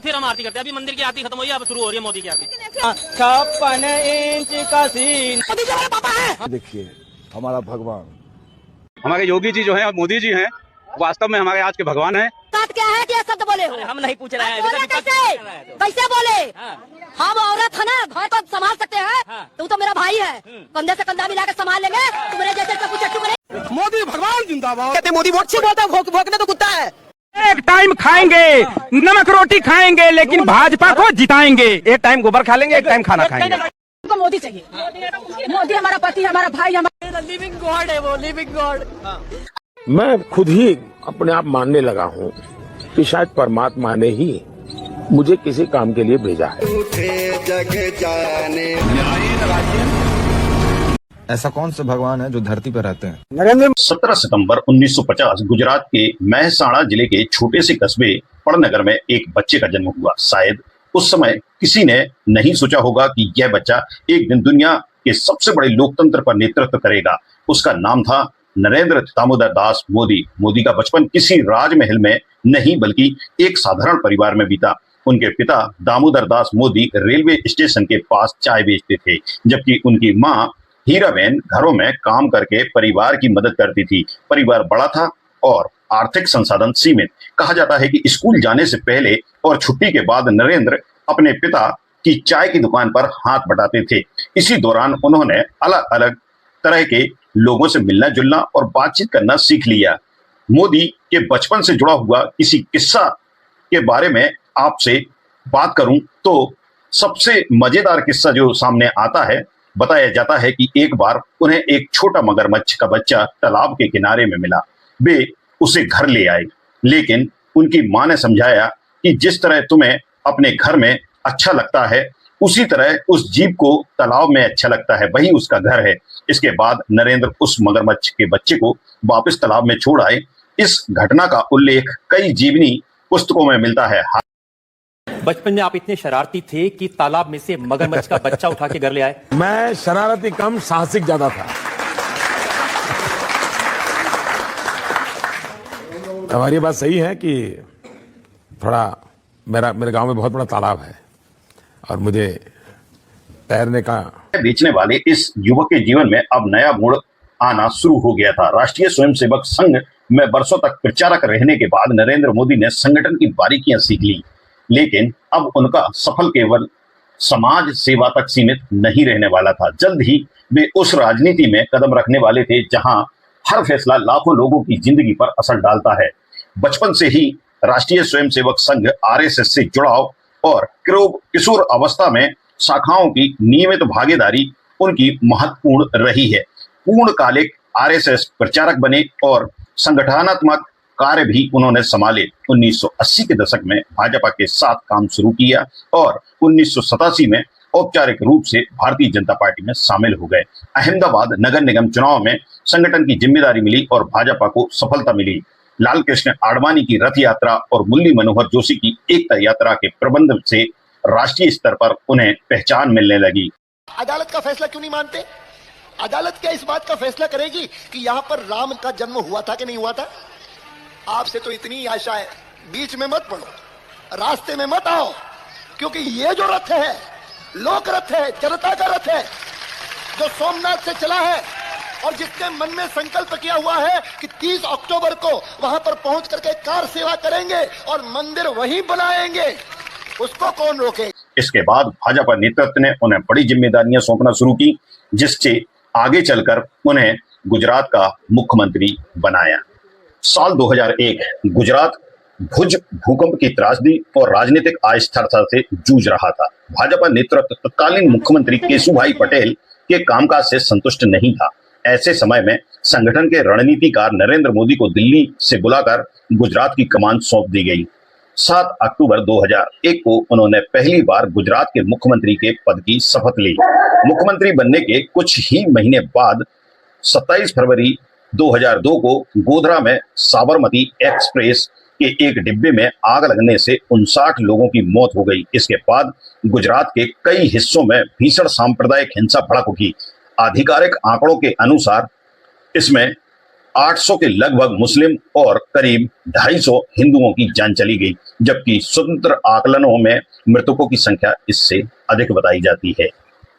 फिर हम आरती करते हैं। अभी मंदिर की आरती खत्म हुई है, अब शुरू हो रही है मोदी की आरती। 56 इंच का सीन। मोदी जी हमारे पापा है। देखिए हमारा भगवान, हमारे योगी जी जो हैं और मोदी जी हैं, वास्तव में हमारे आज के भगवान हैं। बात क्या है कि ये शब्द बोले हो? हम नहीं पूछ रहे हैं, बोले कैसे बोले? हम औरत है ना, घर पर संभाल सकते हैं। तू तो मेरा भाई है, कंधे से कंधा मिला के संभाल लेंगे। तू मेरे जैसे सब कुछ बने। मोदी भगवान जिंदाबाद। कहते मोदी वोट अच्छी बोलता भोंकने तो कुत्ता है। एक टाइम खाएंगे, नमक रोटी खाएंगे, लेकिन भाजपा को जिताएंगे। एक टाइम गोबर खा लेंगे, एक टाइम खाना खाएंगे। हमको मोदी चाहिए। मोदी हमारा पति, हमारा भाई, हमारा लिविंग गॉड है वो, लिविंग गॉड। मैं खुद ही अपने आप मानने लगा हूँ कि शायद परमात्मा ने ही मुझे किसी काम के लिए भेजा है। ऐसा कौन सा भगवान है जो धरती पर रहते हैं? नरेंद्र 17 सितंबर 1950 गुजरात के महसाणा जिले के छोटे से कस्बे पड़नगर में एक बच्चे का जन्म हुआ। शायद उस समय किसी ने नहीं सोचा होगा कि यह बच्चा एक दिन दुनिया के सबसे बड़े लोकतंत्र पर नेतृत्व करेगा। उसका नाम था नरेंद्र दामोदर दास मोदी। मोदी का बचपन किसी राजमहल में नहीं बल्कि एक साधारण परिवार में बीता। उनके पिता दामोदर दास मोदी रेलवे स्टेशन के पास चाय बेचते थे, जबकि उनकी मां हीराबेन घरों में काम करके परिवार की मदद करती थी। परिवार बड़ा था और आर्थिक संसाधन सीमित। कहा जाता है कि स्कूल जाने से पहले और छुट्टी के बाद नरेंद्र अपने पिता की चाय की दुकान पर हाथ बटाते थे। इसी दौरान उन्होंने अलग अलग तरह के लोगों से मिलना जुलना और बातचीत करना सीख लिया। मोदी के बचपन से जुड़ा हुआ किसी किस्सा के बारे में आपसे बात करूं तो सबसे मजेदार किस्सा जो सामने आता है, बताया जाता है कि एक बार उन्हें एक छोटा मगरमच्छ का बच्चा तालाब के किनारे में मिला। वे उसे घर ले आए, लेकिन उनकी मां ने समझाया कि जिस तरह तुम्हें अपने घर में अच्छा लगता है, उसी तरह उस जीव को तालाब में अच्छा लगता है, वही उसका घर है। इसके बाद नरेंद्र उस मगरमच्छ के बच्चे को वापस तालाब में छोड़ आए। इस घटना का उल्लेख कई जीवनी पुस्तकों में मिलता है। बचपन में आप इतने शरारती थे कि तालाब में से मगरमच्छ का बच्चा उठा के घर ले आए। मैं शरारती कम साहसिक ज्यादा था। हमारी बात सही है कि थोड़ा मेरे गांव में बहुत बड़ा तालाब है और मुझे तैरने का। बेचने वाले इस युवक के जीवन में अब नया मोड़ आना शुरू हो गया था। राष्ट्रीय स्वयंसेवक संघ में वर्षों तक प्रचारक रहने के बाद नरेंद्र मोदी ने संगठन की बारीकियां सीख ली, लेकिन अब उनका सफल केवल समाज सेवा तक सीमित नहीं रहने वाला था। जल्द ही वे उस राजनीति में कदम रखने वाले थे जहां हर फैसला लाखों लोगों की जिंदगी पर असर डालता है। बचपन से ही राष्ट्रीय स्वयंसेवक संघ आरएसएस से जुड़ाव और किशोर अवस्था में शाखाओं की नियमित भागीदारी उनकी महत्वपूर्ण रही है। पूर्णकालिक आरएसएस प्रचारक बने और संगठनात्मक कार्य भी उन्होंने संभाले। 1980 के दशक में भाजपा के साथ काम शुरू किया और 1987 में औपचारिक रूप से भारतीय जनता पार्टी में शामिल हो गए। अहमदाबाद नगर निगम चुनाव में संगठन की जिम्मेदारी मिली और भाजपा को सफलता मिली। लाल कृष्ण आडवाणी की रथ यात्रा और मुरली मनोहर जोशी की एकता यात्रा के प्रबंध से राष्ट्रीय स्तर पर उन्हें पहचान मिलने लगी। अदालत का फैसला क्यों नहीं मानते? अदालत क्या इस बात का फैसला करेगी कि यहाँ पर राम का जन्म हुआ था कि नहीं हुआ था? आपसे तो इतनी आशा है, बीच में मत पड़ो, रास्ते में मत आओ, क्योंकि ये जो रथ है लोक रथ है, जनता का रथ है, जो सोमनाथ से चला है और जिसने मन में संकल्प किया हुआ है कि 30 अक्टूबर को वहां पर पहुंच करके कार सेवा करेंगे और मंदिर वहीं बनाएंगे, उसको कौन रोके? इसके बाद भाजपा नेतृत्व ने उन्हें बड़ी जिम्मेदारियां सौंपना शुरू की, जिससे आगे चलकर उन्हें गुजरात का मुख्यमंत्री बनाया। साल 2001 गुजरात भुज भूकंप की त्रासदी और राजनीतिक अस्थिरता से जूझ रहा था। भाजपा नेतृत्व तत्कालीन मुख्यमंत्री केशुभाई पटेल के कामकाज से संतुष्ट नहीं था। ऐसे समय में संगठन के रणनीतिकार नरेंद्र मोदी को दिल्ली से बुलाकर गुजरात की कमान सौंप दी गई। 7 अक्टूबर 2001 को उन्होंने पहली बार गुजरात के मुख्यमंत्री के पद की शपथ ली। मुख्यमंत्री बनने के कुछ ही महीने बाद 27 फरवरी 2002 को गोधरा में साबरमती एक्सप्रेस के एक डिब्बे में आग लगने से 59 लोगों की मौत हो गई। इसके बाद गुजरात के कई हिस्सों में भीषण सांप्रदायिक हिंसा भड़क उठी। आधिकारिक आंकड़ों के अनुसार इसमें 800 के लगभग मुस्लिम और करीब 250 हिंदुओं की जान चली गई, जबकि स्वतंत्र आकलनों में मृतकों की संख्या इससे अधिक बताई जाती है।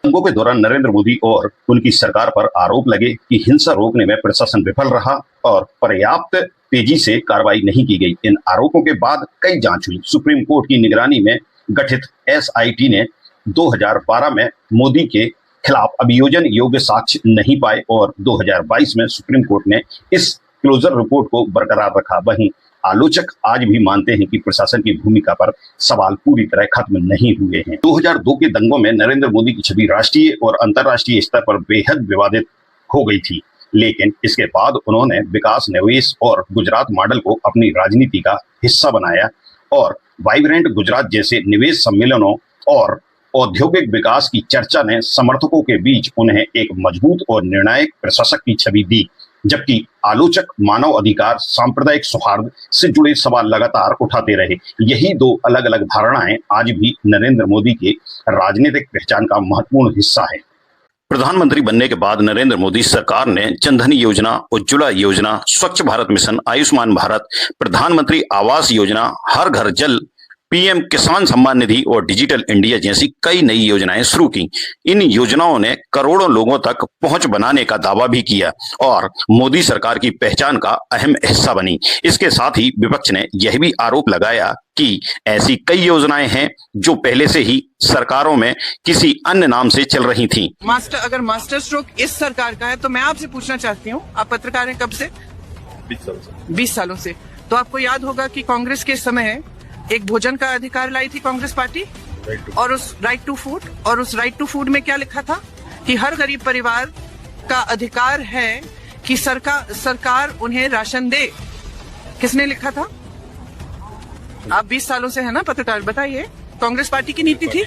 दंगों के दौरान नरेंद्र मोदी और उनकी सरकार पर आरोप लगे कि हिंसा रोकने में प्रशासन विफल रहा और पर्याप्त तेजी से कार्रवाई नहीं की गई। इन आरोपों के बाद कई जांच हुई। सुप्रीम कोर्ट की निगरानी में गठित SIT ने 2012 में मोदी के खिलाफ अभियोजन योग्य साक्ष्य नहीं पाए और 2022 में सुप्रीम कोर्ट ने इस क्लोजर रिपोर्ट को बरकरार रखा। वहीं आलोचक आज भी मानते हैं कि प्रशासन की भूमिका पर सवाल पूरी तरह खत्म नहीं हुए हैं। 2002 के दंगों में नरेंद्र मोदी की छवि राष्ट्रीय और अंतर्राष्ट्रीय स्तर पर बेहद विवादित हो गई थी, लेकिन इसके बाद उन्होंने विकास, निवेश और गुजरात मॉडल को अपनी राजनीति का हिस्सा बनाया और वाइब्रेंट गुजरात जैसे निवेश सम्मेलनों और औद्योगिक विकास की चर्चा ने समर्थकों के बीच उन्हें एक मजबूत और निर्णायक प्रशासक की छवि दी। जबकि आलोचक मानव अधिकार, सांप्रदायिक सौहार्द से जुड़े सवाल लगातार उठाते रहे। यही दो अलग अलग धारणाएं आज भी नरेंद्र मोदी के राजनीतिक पहचान का महत्वपूर्ण हिस्सा है। प्रधानमंत्री बनने के बाद नरेंद्र मोदी सरकार ने जन धन योजना, उज्ज्वला योजना, स्वच्छ भारत मिशन, आयुष्मान भारत, प्रधानमंत्री आवास योजना, हर घर जल, PM किसान सम्मान निधि और डिजिटल इंडिया जैसी कई नई योजनाएं शुरू की। इन योजनाओं ने करोड़ों लोगों तक पहुंच बनाने का दावा भी किया और मोदी सरकार की पहचान का अहम हिस्सा बनी। इसके साथ ही विपक्ष ने यह भी आरोप लगाया कि ऐसी कई योजनाएं हैं जो पहले से ही सरकारों में किसी अन्य नाम से चल रही थीं। अगर मास्टर स्ट्रोक इस सरकार का है तो मैं आपसे पूछना चाहती हूँ, आप पत्रकार हैं कब से? 20 सालों से। तो आपको याद होगा कि कांग्रेस के समय एक भोजन का अधिकार लाई थी कांग्रेस पार्टी और उस राइट टू फूड में क्या लिखा था कि हर गरीब परिवार का अधिकार है कि सरकार उन्हें राशन दे। किसने लिखा था? आप 20 सालों से है ना पत्रकार, बताइए। कांग्रेस पार्टी की नीति थी,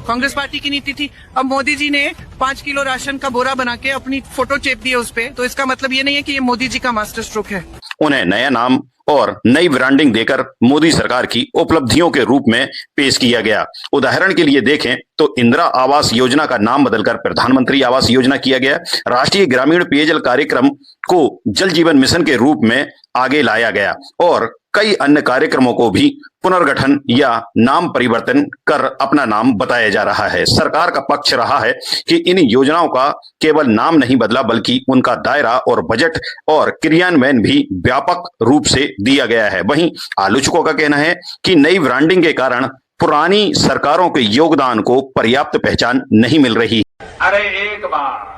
कांग्रेस पार्टी की नीति थी। अब मोदी जी ने 5 किलो राशन का बोरा बना के अपनी फोटो चेप दी है उस पे, तो इसका मतलब ये नहीं है कि ये मोदी जी का मास्टर स्ट्रोक है। उन्हें नया नाम और नई ब्रांडिंग देकर मोदी सरकार की उपलब्धियों के रूप में पेश किया गया। उदाहरण के लिए देखें तो इंदिरा आवास योजना का नाम बदलकर प्रधानमंत्री आवास योजना किया गया। राष्ट्रीय ग्रामीण पेयजल कार्यक्रम को जल जीवन मिशन के रूप में आगे लाया गया और कई अन्य कार्यक्रमों को भी पुनर्गठन या नाम परिवर्तन कर अपना नाम बताया जा रहा है। सरकार का पक्ष रहा है कि इन योजनाओं का केवल नाम नहीं बदला बल्कि उनका दायरा और बजट और क्रियान्वयन भी व्यापक रूप से दिया गया है। वहीं आलोचकों का कहना है कि नई ब्रांडिंग के कारण पुरानी सरकारों के योगदान को पर्याप्त पहचान नहीं मिल रही। अरे एक बार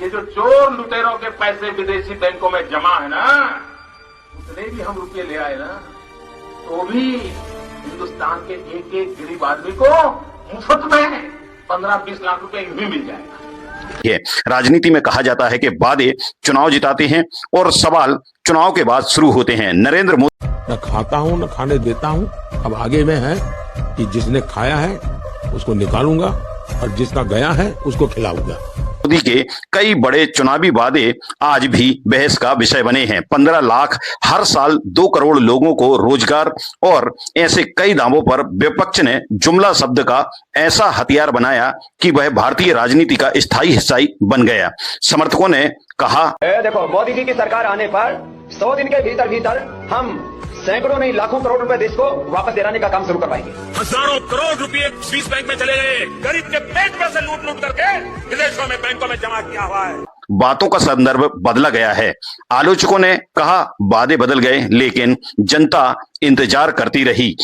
ये जो चोर लुटेरों के पैसे विदेशी बैंकों में जमा है ना, उतने भी हम रुपये ले आए ना, तो भी हिंदुस्तान के एक एक गरीब आदमी को मुफ्त में 15-20 लाख रुपए भी मिल जाएगा। राजनीति में कहा जाता है कि वादे चुनाव जिताते हैं और सवाल चुनाव के बाद शुरू होते हैं। नरेंद्र मोदी न खाता हूं न खाने देता हूं। अब आगे में है कि जिसने खाया है उसको निकालूंगा और जिसका गया है उसको खिलाऊंगा। मोदी के कई बड़े चुनावी वादे आज भी बहस का विषय बने हैं। 15 लाख हर साल 2 करोड़ लोगों को रोजगार और ऐसे कई दावों पर विपक्ष ने जुमला शब्द का ऐसा हथियार बनाया कि वह भारतीय राजनीति का स्थायी हिस्सा ही बन गया। समर्थकों ने कहा, देखो मोदी जी की सरकार आने पर 100 दिन के भीतर हम सैकड़ों नहीं लाखों करोड़ रुपए देश को वापस दिलाने का काम शुरू करवाएंगे। हजारों करोड़ रुपए स्विस बैंक में चले गए, गरीब के पेट में से लूट करके विदेशों में बैंकों में जमा किया हुआ है। बातों का संदर्भ बदला गया है। आलोचकों ने कहा वादे बदल गए लेकिन जनता इंतजार करती रही।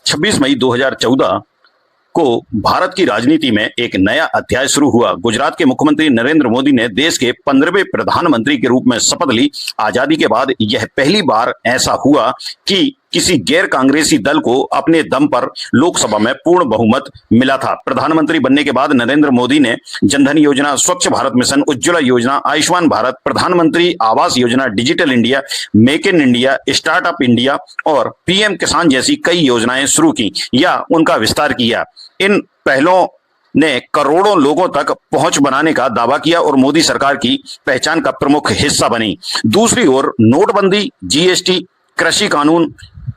26 मई 2014 को भारत की राजनीति में एक नया अध्याय शुरू हुआ। गुजरात के मुख्यमंत्री नरेंद्र मोदी ने देश के 15वें प्रधानमंत्री के रूप में शपथ ली। आजादी के बाद यह पहली बार ऐसा हुआ कि किसी गैर कांग्रेसी दल को अपने दम पर लोकसभा में पूर्ण बहुमत मिला था। प्रधानमंत्री बनने के बाद नरेंद्र मोदी ने जनधन योजना, स्वच्छ भारत मिशन, उज्ज्वला योजना, आयुष्मान भारत, प्रधानमंत्री Awas Yojana, digital India, make in India, startup India और PM किसान जैसी कई योजनाएं शुरू की या उनका विस्तार किया। इन पहलों ने करोड़ों लोगों तक पहुंच बनाने का दावा किया और मोदी सरकार की पहचान का प्रमुख हिस्सा बनी। दूसरी ओर नोटबंदी, GST, कृषि कानून,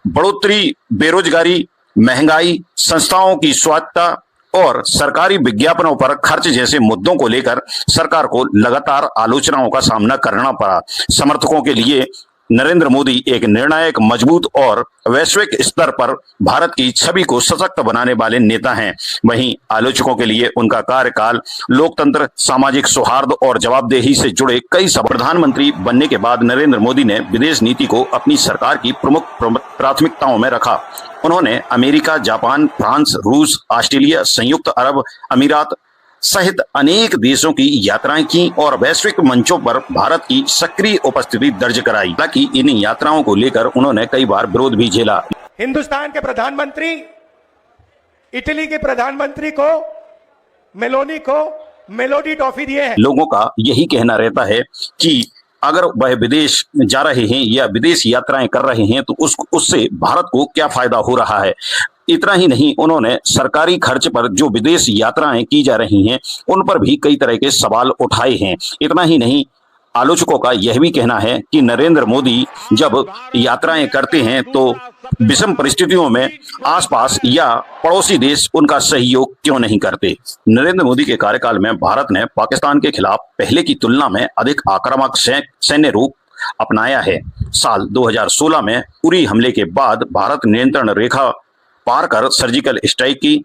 बढ़ोतरी, बेरोजगारी, महंगाई, संस्थाओं की स्वायत्तता और सरकारी विज्ञापनों पर खर्च जैसे मुद्दों को लेकर सरकार को लगातार आलोचनाओं का सामना करना पड़ा। समर्थकों के लिए नरेंद्र मोदी एक निर्णायक, मजबूत और वैश्विक स्तर पर भारत की छवि को सशक्त बनाने वाले नेता हैं। वहीं आलोचकों के लिए उनका कार्यकाल लोकतंत्र, सामाजिक सौहार्द और जवाबदेही से जुड़े कई प्रधानमंत्री बनने के बाद नरेंद्र मोदी ने विदेश नीति को अपनी सरकार की प्रमुख प्राथमिकताओं में रखा। उन्होंने अमेरिका, जापान, फ्रांस, रूस, ऑस्ट्रेलिया, संयुक्त अरब अमीरात सहित अनेक देशों की यात्राएं की और वैश्विक मंचों पर भारत की सक्रिय उपस्थिति दर्ज कराई। हालांकि इन यात्राओं को लेकर उन्होंने कई बार विरोध भी झेला। हिंदुस्तान के प्रधानमंत्री इटली के प्रधानमंत्री को मेलोनी को मेलोडी टॉफी दिए हैं। लोगों का यही कहना रहता है कि अगर वह विदेश जा रहे हैं या विदेश यात्राएं कर रहे हैं तो उससे भारत को क्या फायदा हो रहा है। इतना ही नहीं, उन्होंने सरकारी खर्च पर जो विदेश यात्राएं की जा रही हैं उन पर भी कई तरह के सवाल उठाए हैं। इतना ही नहीं, आलोचकों का यह भी कहना है कि नरेंद्र मोदी जब यात्राएं करते हैं तो विषम परिस्थितियों में आसपास या पड़ोसी देश उनका सहयोग क्यों नहीं करते। नरेंद्र मोदी के कार्यकाल में भारत ने पाकिस्तान के खिलाफ पहले की तुलना में अधिक आक्रामक सैन्य रूप अपनाया है। साल 2016 में उरी हमले के बाद भारत नियंत्रण रेखा पार कर सर्जिकल स्ट्राइक की।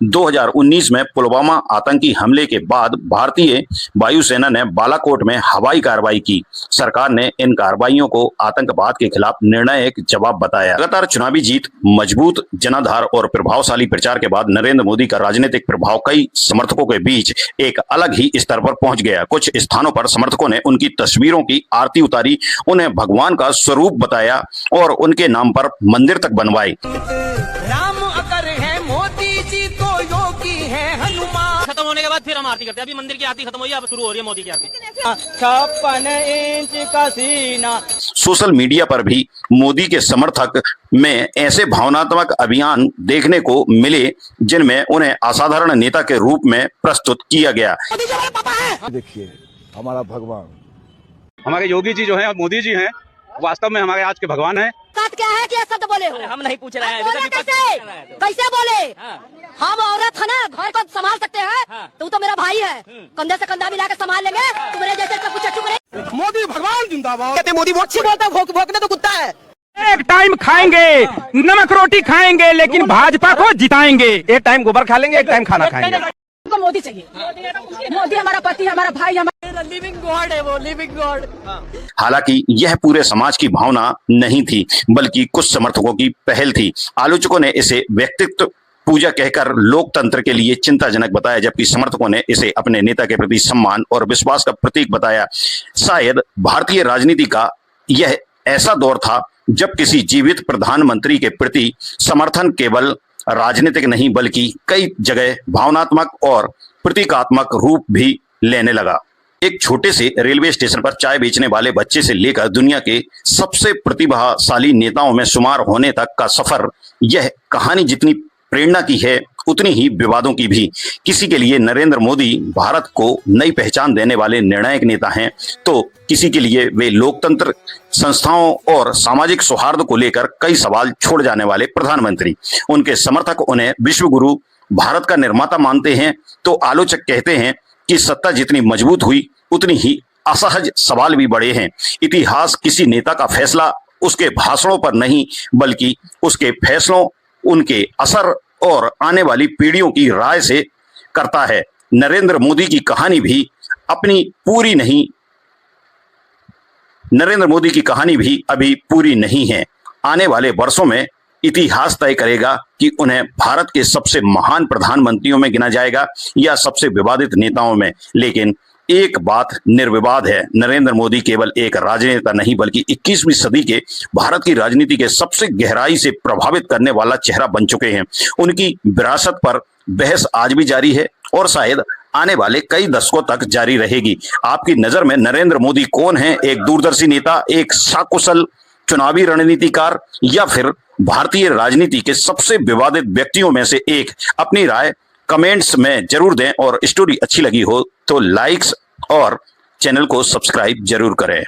2019 में पुलवामा आतंकी हमले के बाद भारतीय वायुसेना ने बालाकोट में हवाई कार्रवाई की। सरकार ने इन कार्रवाइयों को आतंकवाद के खिलाफ निर्णायक जवाब बताया। लगातार चुनावी जीत, मजबूत जनाधार और प्रभावशाली प्रचार के बाद नरेंद्र मोदी का राजनीतिक प्रभाव कई समर्थकों के बीच एक अलग ही स्तर पर पहुंच गया। कुछ स्थानों पर समर्थकों ने उनकी तस्वीरों की आरती उतारी, उन्हें भगवान का स्वरूप बताया और उनके नाम पर मंदिर तक बनवाए। खत्म होने के बाद फिर हम आरती करते हैं। अभी मंदिर की आरती खत्म हुई है, अब शुरू हो रही है मोदी की आरती। 56 इंच का सीना। सोशल मीडिया पर भी मोदी के समर्थक में ऐसे भावनात्मक अभियान देखने को मिले जिनमें उन्हें असाधारण नेता के रूप में प्रस्तुत किया गया। देखिए हमारा भगवान, हमारे योगी जी जो हैं और मोदी जी हैं, वास्तव में हमारे आज के भगवान हैं। बात क्या है कि ये शब्द बोले हो? हम नहीं पूछ रहे हैं। कैसे बोले? हम औरत है ना, घर को संभाल सकते हैं। तू तो मेरा भाई है, कंधे से कंधा मिला के संभाल लेंगे। तू मेरे जैसे चप्पू चट्टू करे। मोदी भगवान जिंदाबाद। कहते मोदी बहुत अच्छी बोलता है, भोंकने तो कुत्ता है। एक टाइम खाएंगे, नमक रोटी खाएंगे, लेकिन भाजपा को जिताएंगे। एक टाइम गोबर खा लेंगे, एक टाइम खाना खाएंगे। को मोदी चाहिए। मोदी हमारा पति, हमारा भाई, हमारा लिविंग गॉड है। वो लिविंग गॉड। हालांकि यह पूरे समाज की भावना नहीं थी, बल्कि कुछ समर्थकों की पहल थी। आलोचकों ने इसे व्यक्तित्व पूजा कहकर लोकतंत्र के लिए चिंताजनक बताया, जबकि समर्थकों ने इसे अपने नेता के प्रति सम्मान और विश्वास का प्रतीक बताया। शायद भारतीय राजनीति का यह ऐसा दौर था जब किसी जीवित प्रधानमंत्री के प्रति समर्थन केवल राजनीतिक नहीं बल्कि कई जगह भावनात्मक और प्रतीकात्मक रूप भी लेने लगा। एक छोटे से रेलवे स्टेशन पर चाय बेचने वाले बच्चे से लेकर दुनिया के सबसे प्रतिभाशाली नेताओं में शुमार होने तक का सफर, यह कहानी जितनी प्रेरणा की है उतनी ही विवादों की भी। किसी के लिए नरेंद्र मोदी भारत को नई पहचान देने वाले निर्णायक नेता हैं, तो किसी के लिए वे लोकतंत्र, संस्थाओं और सामाजिक सौहार्द को लेकर कई सवाल छोड़ जाने वाले प्रधानमंत्री। उनके समर्थक उन्हें विश्व गुरु, भारत का निर्माता मानते हैं, तो आलोचक कहते हैं कि सत्ता जितनी मजबूत हुई उतनी ही असहज सवाल भी बढ़े हैं। इतिहास किसी नेता का फैसला उसके भाषणों पर नहीं बल्कि उसके फैसलों, उनके असर और आने वाली पीढ़ियों की राय से करता है। नरेंद्र मोदी की कहानी भी अभी पूरी नहीं है। आने वाले वर्षों में इतिहास तय करेगा कि उन्हें भारत के सबसे महान प्रधानमंत्रियों में गिना जाएगा या सबसे विवादित नेताओं में। लेकिन एक बात निर्विवाद है, नरेंद्र मोदी केवल एक राजनेता नहीं बल्कि 21वीं सदी के भारत की राजनीति के सबसे गहराई से प्रभावित करने वाला चेहरा बन चुके हैं। उनकी विरासत पर बहस आज भी जारी है और शायद आने वाले कई दशकों तक जारी रहेगी। आपकी नजर में नरेंद्र मोदी कौन है? एक दूरदर्शी नेता, एक सकुशल चुनावी रणनीतिकार या फिर भारतीय राजनीति के सबसे विवादित व्यक्तियों में से एक? अपनी राय कमेंट्स में जरूर दें और स्टोरी अच्छी लगी हो तो लाइक्स और चैनल को सब्सक्राइब जरूर करें।